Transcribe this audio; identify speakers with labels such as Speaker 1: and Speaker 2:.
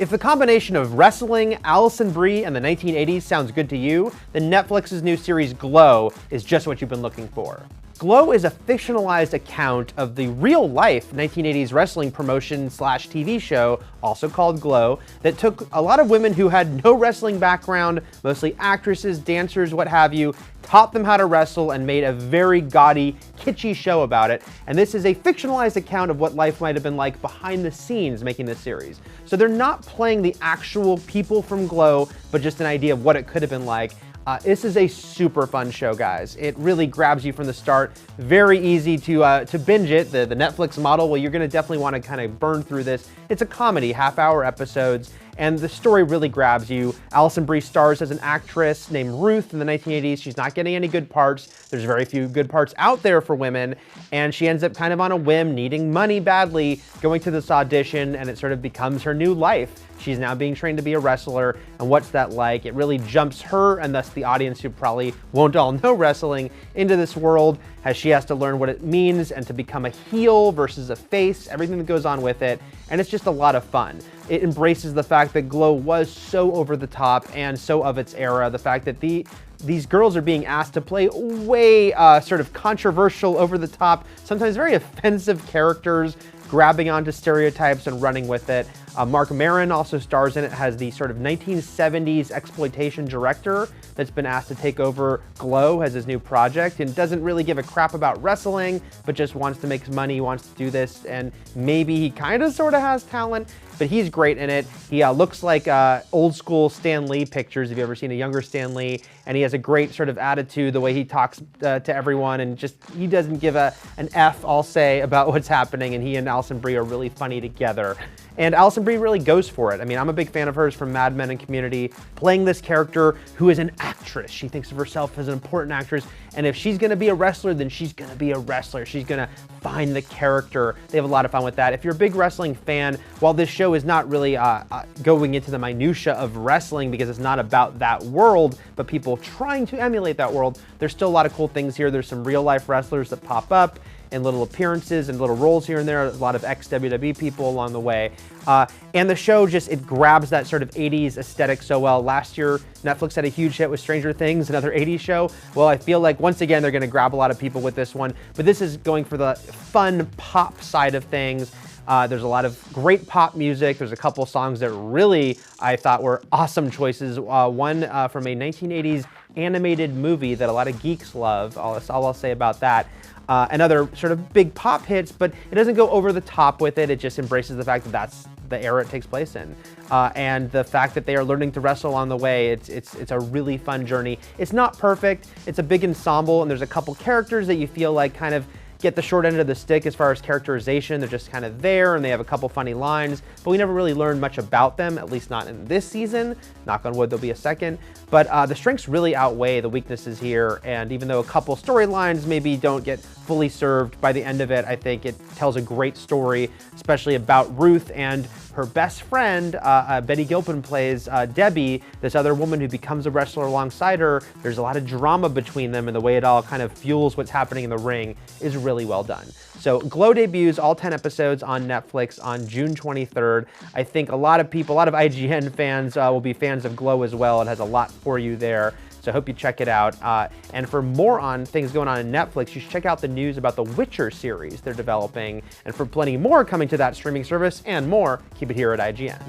Speaker 1: If the combination of wrestling, Alison Brie, and the 1980s sounds good to you, then Netflix's new series Glow is just what you've been looking for. Glow is a fictionalized account of the real-life 1980s wrestling promotion/TV show, also called Glow, that took a lot of women who had no wrestling background, mostly actresses, dancers, what have you, taught them how to wrestle and made a very gaudy, kitschy show about it. And this is a fictionalized account of what life might have been like behind the scenes making this series. So they're not playing the actual people from Glow, but just an idea of what it could have been like. This is a super fun show, guys. It really grabs you from the start. Very easy to binge it. The Netflix model, well, you're gonna definitely wanna kind of burn through this. It's a comedy, half-hour episodes, and the story really grabs you. Alison Brie stars as an actress named Ruth in the 1980s. She's not getting any good parts. There's very few good parts out there for women, and she ends up kind of on a whim, needing money badly, going to this audition, and it sort of becomes her new life. She's now being trained to be a wrestler, and what's that like? It really jumps her, and thus the audience who probably won't all know wrestling, into this world as she has to learn what it means and to become a heel versus a face, everything that goes on with it, and it's just a lot of fun. It embraces the fact that Glow was so over the top and so of its era, the fact that these girls are being asked to play way sort of controversial, over the top, sometimes very offensive characters, grabbing onto stereotypes and running with it. Mark Maron also stars in it, has the sort of 1970s exploitation director that's been asked to take over Glow as his new project, and doesn't really give a crap about wrestling, but just wants to make money, wants to do this, and maybe he kind of sort of has talent, but he's great in it. He looks like old school Stan Lee pictures, if you've ever seen a younger Stan Lee, and he has a great sort of attitude, the way he talks to everyone, and just, he doesn't give an F, I'll say, about what's happening, and he and Alison Brie are really funny together. And Alison Brie really goes for it. I mean, I'm a big fan of hers from Mad Men and Community, playing this character who is an actress. She thinks of herself as an important actress, and if she's gonna be a wrestler, then she's gonna be a wrestler. She's gonna find the character. They have a lot of fun with that. If you're a big wrestling fan, while this show is not really going into the minutia of wrestling, because it's not about that world, but people trying to emulate that world, there's still a lot of cool things here. There's some real life wrestlers that pop up and little appearances and little roles here and there, a lot of ex-WWE people along the way. And the show just, it grabs that sort of 80s aesthetic so well. Last year, Netflix had a huge hit with Stranger Things, another 80s show. Well, I feel like once again, they're gonna grab a lot of people with this one, but this is going for the fun pop side of things. There's a lot of great pop music. There's a couple songs that really, I thought, were awesome choices. One from a 1980s animated movie that a lot of geeks love. That's all I'll say about that. Another sort of big pop hits, but it doesn't go over the top with it. It just embraces the fact that that's the era it takes place in. And the fact that they are learning to wrestle on the way, it's a really fun journey. It's not perfect. It's a big ensemble, and there's a couple characters that you feel like kind of get the short end of the stick as far as characterization. They're just kind of there, and they have a couple funny lines, but we never really learned much about them, at least not in this season. Knock on wood, there'll be a second. But the strengths really outweigh the weaknesses here, and even though a couple storylines maybe don't get fully served, by the end of it, I think it tells a great story, especially about Ruth and her best friend. Betty Gilpin plays Debbie, this other woman who becomes a wrestler alongside her. There's a lot of drama between them, and the way it all kind of fuels what's happening in the ring is really well done. So Glow debuts, all 10 episodes, on Netflix on June 23rd. I think a lot of people, a lot of IGN fans will be fans of Glow as well. It has a lot for you there. So I hope you check it out. And for more on things going on in Netflix, you should check out the news about the Witcher series they're developing. And for plenty more coming to that streaming service and more, keep it here at IGN.